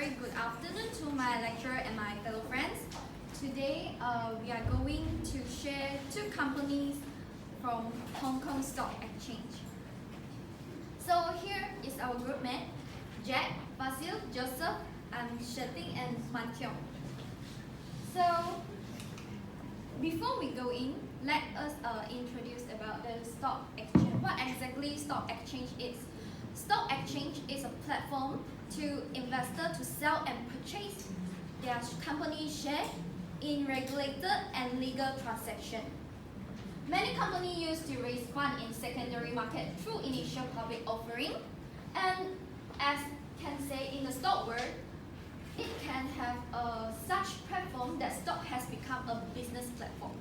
very good afternoon to my lecturer and my fellow friends. Today, we are going to share two companies from Hong Kong Stock Exchange. So here is our group mate, Jack, Basil, Joseph, and Sheting and Mantiong. So before we go in, let us introduce about the stock exchange. What exactly stock exchange is? Stock exchange is a platform to investors to sell and purchase their company share in regulated and legal transaction. Many companies used to raise funds in secondary market through initial public offering, and as can say in the stock world, it can have such platform that stock has become a business platform.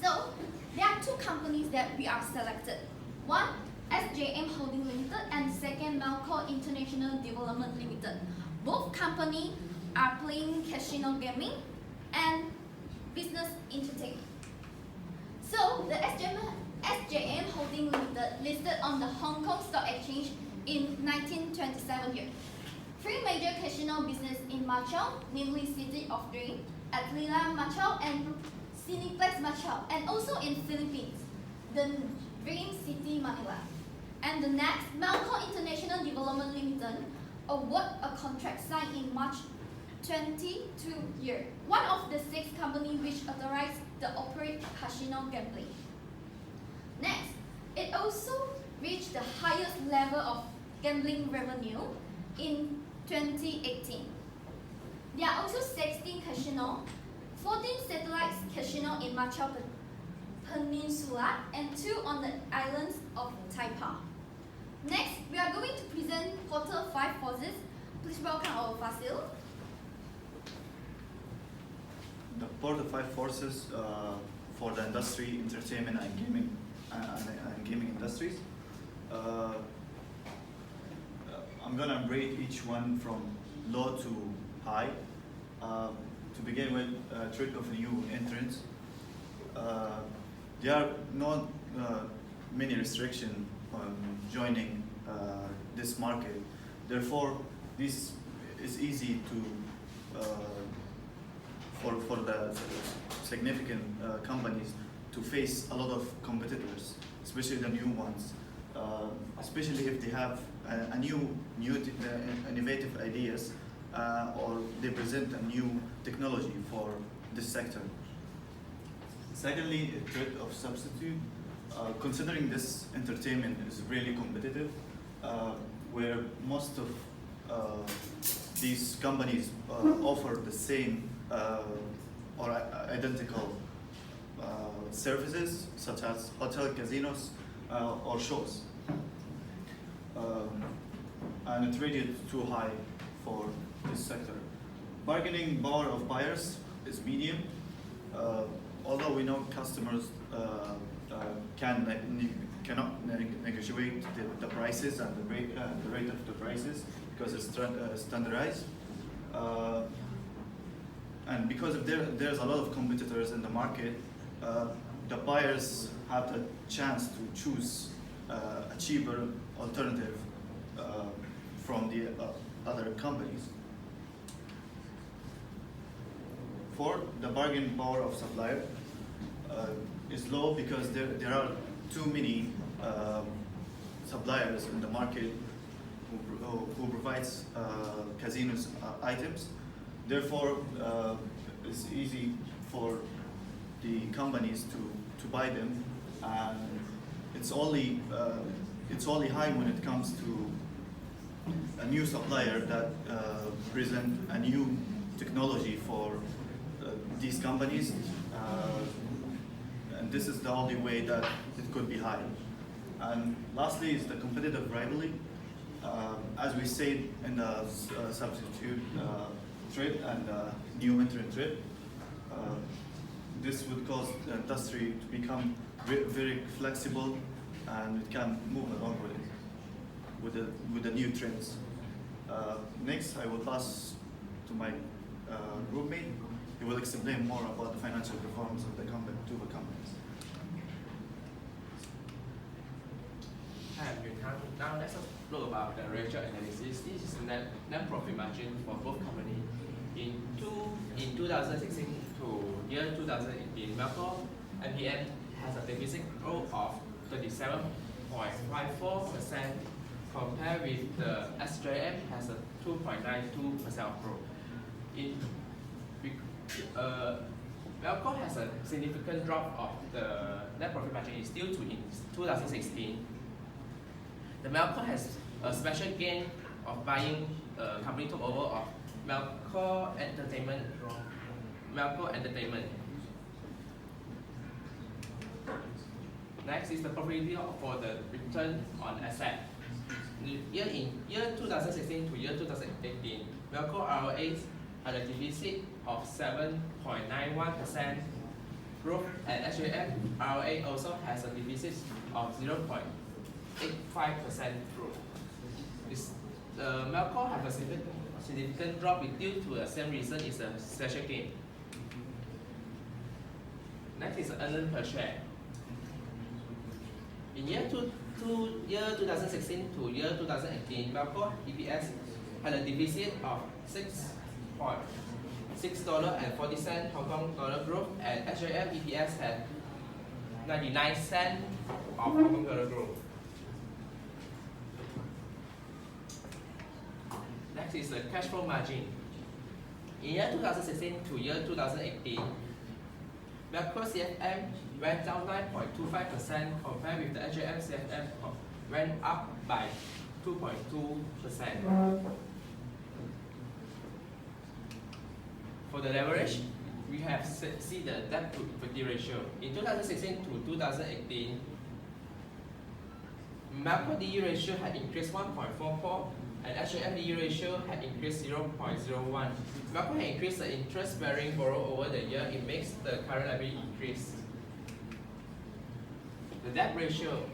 So there are two companies that we are selected. One, SJM Holding Limited, and second, Malco International Development Limited. Both companies are playing casino gaming and business entertainment. So the SJM Holding Limited listed on the Hong Kong Stock Exchange in 1927 here. Three major casino business in Macau, namely City of Dream, Atlila Macau, and Cineplex Macau, and also in Philippines, the Dream City Manila. And the next, Malco International Development Limited award a contract signed in March 22 year. One of the 6 companies which authorized the operate casino gambling. Next, it also reached the highest level of gambling revenue in 2018. There are also 16 casinos, 14 satellite casinos in Macau Peninsula, and 2 on the islands of Taipan. Next, we are going to present Portal 5 forces. Please welcome our Fasil. The Portal 5 forces for the industry, entertainment and gaming industries. I'm gonna rate each one from low to high. To begin with, trade of new entrants. There are not many restrictions on joining this market. Therefore, this is easy to for the significant companies to face a lot of competitors, especially the new ones. Especially if they have a new innovative ideas or they present a new technology for this sector. Secondly, a threat of substitute. Considering this entertainment is really competitive, where most of these companies offer the same or identical services, such as hotel, casinos, or shows. And it's rated too high for this sector. Bargaining power of buyers is medium. Although we know customers cannot negotiate the prices and the rate of the prices because it's standardized. And because of there's a lot of competitors in the market, the buyers have the chance to choose a cheaper alternative from the other companies. Fourth, the bargain power of supplier is low because there are too many suppliers in the market who provides casinos items. Therefore, it's easy for the companies to buy them, and it's only high when it comes to a new supplier that present a new technology for these companies, and this is the only way that it could be high. And lastly is the competitive rivalry. As we said in the substitute trade and new entrant trade, this would cause the industry to become very flexible, and it can move along with the new trends. Next, I will pass to my groupmate. He will explain more about the financial performance of the companies. Hi, I'm Now let's look about the ratio analysis. This is net profit margin for both companies. In 2016 to year 2018, Melco MPM has a deficit growth of 37.54% compared with the SJM has a 2.92% growth. Melco has a significant drop of the net profit margin is due to in 2016. The Melco has a special gain of buying company took over of Melco Entertainment. Next is the probability for the return on asset. In year 2016 to year 2018, Melco ROA had a deficit of 7.91% growth, and SJM ROA also has a deficit of 0.85% growth. Melco have a significant drop due to the same reason is a special gain. Next is earnings per share. In year 2016 to year 2018, Melco EPS had a deficit of $6.40 Hong Kong dollar growth, and SJM EPS had 99 cents of Hong Kong dollar growth. Next is the cash flow margin. In year 2016 to year 2018, Melco CFM went down 9.25% compared with the SJM CFM went up by 2.2%. For the leverage, we have seen the debt to equity ratio. In 2016 to 2018, Melco DE ratio had increased 1.44 and SJM DE ratio had increased 0.01. Melco had increased the interest-bearing borrow over the year. It makes the current liability increase. The debt ratio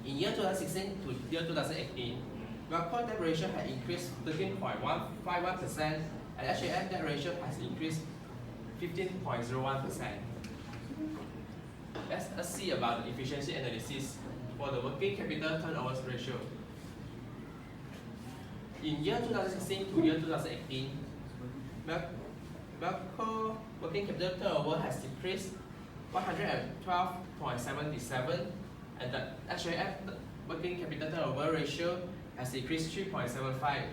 in year 2016 to year 2018, Melco debt ratio had increased 13.151% and SJM debt ratio has increased 15.01%. Let's see about the efficiency analysis for the working capital turnover ratio. In year 2016 to year 2018, Melco working capital turnover has decreased 112.77 and the SJF working capital turnover ratio has decreased 3.75.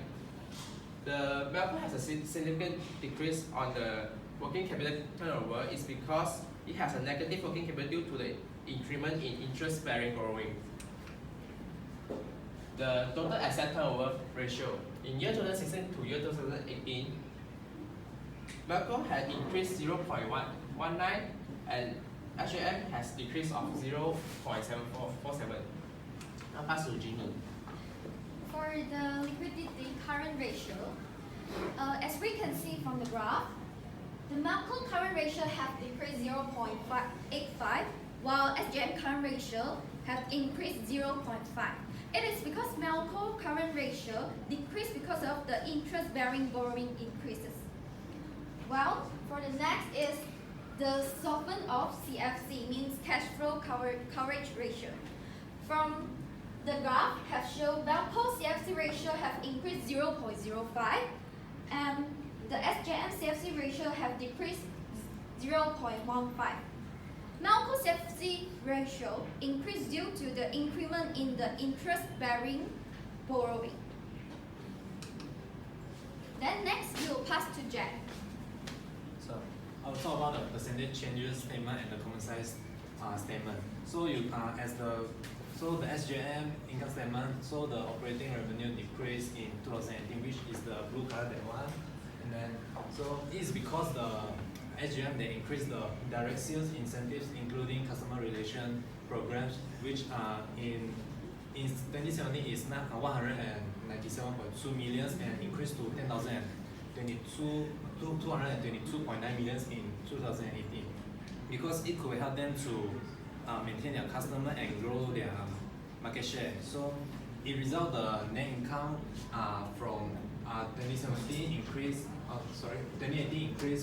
The Melco has a significant decrease on the working capital turnover is because it has a negative working capital due to the increment in interest-bearing borrowing. The total asset turnover ratio in year 2016 to year 2018, Melco had increased 0.119 and SJM has decreased of 0.7447. Now pass to Jimmy. For the liquidity current ratio, as we can see from the graph, the Melco current ratio have decreased 0.85, while SJM current ratio have increased 0.5. It is because Melco current ratio decreased because of the interest-bearing borrowing increases. Well, for the next is the soften of CFC, means cash flow coverage ratio. From the graph have shown Melco CFC ratio have increased 0.05 and the SJM CFC ratio have decreased 0.15. Melco CFC ratio increased due to the increment in the interest-bearing borrowing. Then next we will pass to Jack. So I'll talk about the percentage changes statement and the common size statement. So the SJM income statement, so the operating revenue decreased in 2018, which is the blue color that one. And then so it's because the SJM they increased the direct sales incentives, including customer relation programs, which in 2017 is now 197.2 million and increased to 222.9 million in 2018, because it could help them to maintain their customer and grow their market share. So it result the net income from 2018 increased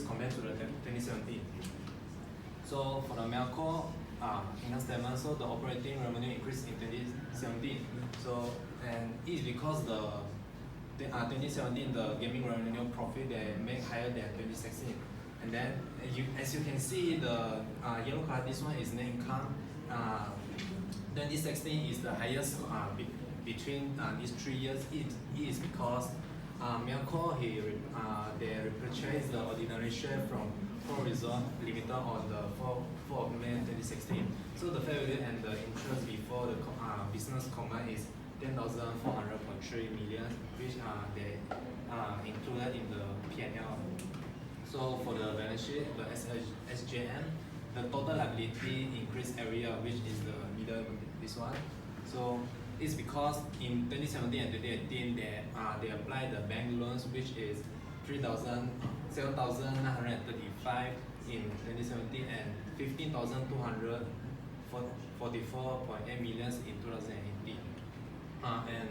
compared to the 2017. So for the Melco income statement. So the operating revenue increased in 2017. So and it's because the 2017 the gaming revenue profit they make higher than 2016. And then as you can see the yellow color, this one is net income. 2016 is the highest between these 3 years. It is because Melco they repurchased the ordinary share from Pro Resort Limited on the 4th of May 2016. So the fair value and the interest before the business combined is 10,400.3 million, which they included in the P&L. So for the balance sheet, the SJM, the total liability increased every year, which is the middle, this one. So it's because in 2017 and 2018 they applied the bank loans, which is 7,935 in 2017 and 15,244.8 million in 2018. And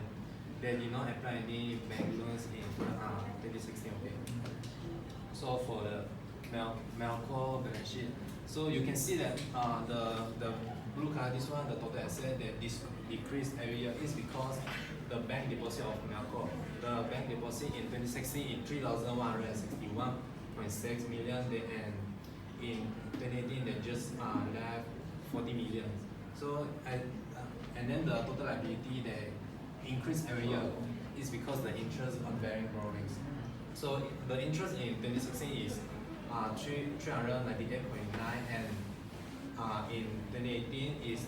they did not apply any bank loans in 2016. Okay. So for the Melco balance sheet, so you can see that the blue color, this one, the total asset that decreased every year is because the bank deposit of Melco. The bank deposit in 2016 is 3,161.6 million, and in 2018 they just left 40 million. So and then the total liability that increased every year is because the interest on bearing borrowings. So the interest in 2016 is 398.9, and in 2018 is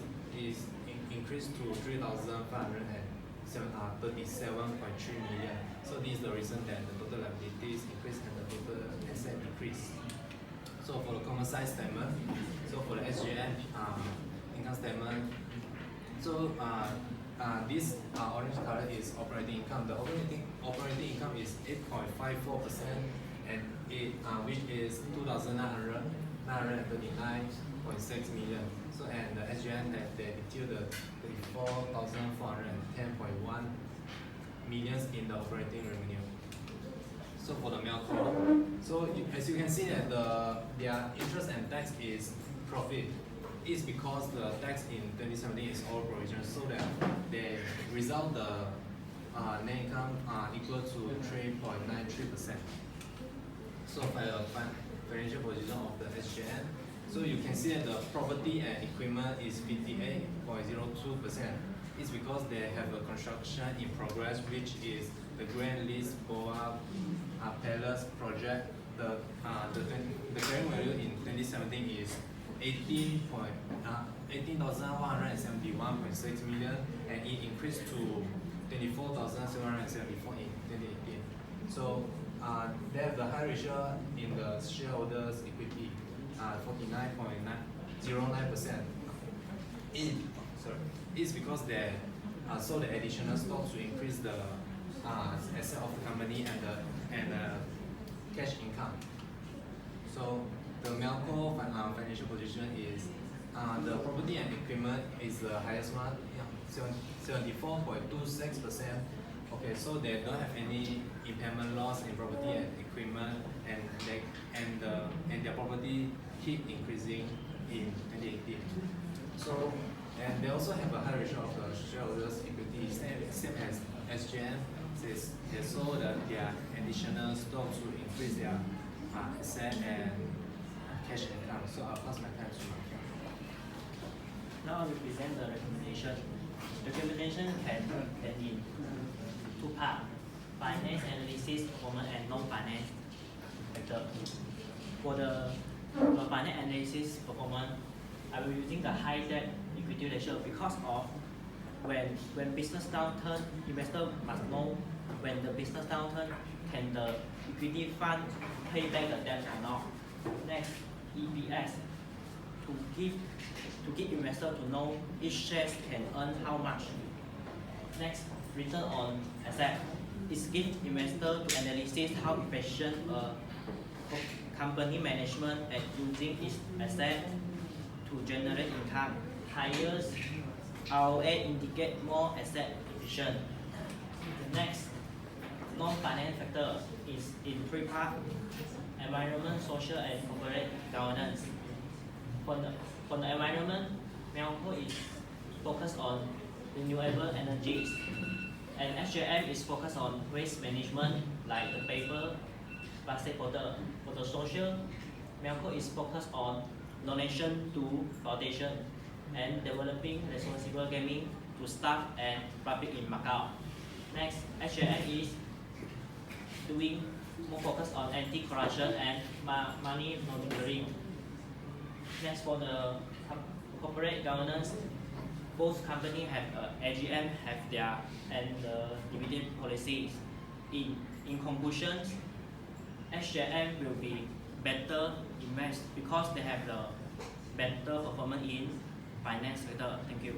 increased to 3,537.3 million. So this is the reason that the total liabilities increased and the total asset decreased. So for the common size statement, so for the SJN income statement, so this orange color is operating income. The operating income is 8.54%, and which is 2,939.6 million. So and the SGN that they detailed the 34,410.1 million in the operating revenue. So for the Melco, so as you can see that their interest and tax is profit. It's because the tax in 2017 is all provision, so that they result the net income equal to 3.93%. So for the financial position of the SJN, so you can see that the property and equipment is 58.02%. It's because they have a construction in progress, which is the Grand List Boa Palace project. The carrying value in 2017 is 18,171.6 million, and it increased to 24,774 in 2018. So they have the high ratio in the shareholders' equity, 49.09%. It's because they sold the additional stock to increase the asset of the company and the cash income. So the Melco financial position is the property and equipment is the highest one, 74.26%. Okay, so they don't have any impairment loss in property and equipment, and their property keep increasing in 2018. So and they also have a high ratio of the shareholders' equity, same as SGN. Says they sold their additional stock to increase their asset and cash income. So I'll pass my time to Mark. Now I will present the recommendation. The recommendation can in two parts: finance analysis, performance, and non-finance factor. For the finance analysis performance, I will be using the high debt equity ratio because of when business downturn, investor must know when the business downturn, can the equity fund pay back the debt or not. Next, EPS, to give investor to know each shares can earn how much. Next, return on asset, is give investor to analyze how efficient a company management at using its asset to generate income. Highest ROA indicate more asset efficient. The next non-finance factor is in three parts: environment, social, and corporate governance. For the environment, Melco is focused on renewable energies, and SJM is focused on waste management like the paper, plastic bottle. For the social, Melco is focused on donation to foundation and developing responsible gaming to staff and public in Macau. Next, SJM is doing more focus on anti-corruption and money laundering. Next, for the corporate governance, both companies have AGM have their and dividend policies. In conclusion, SJM will be better invest because they have the better performance in finance sector. Thank you.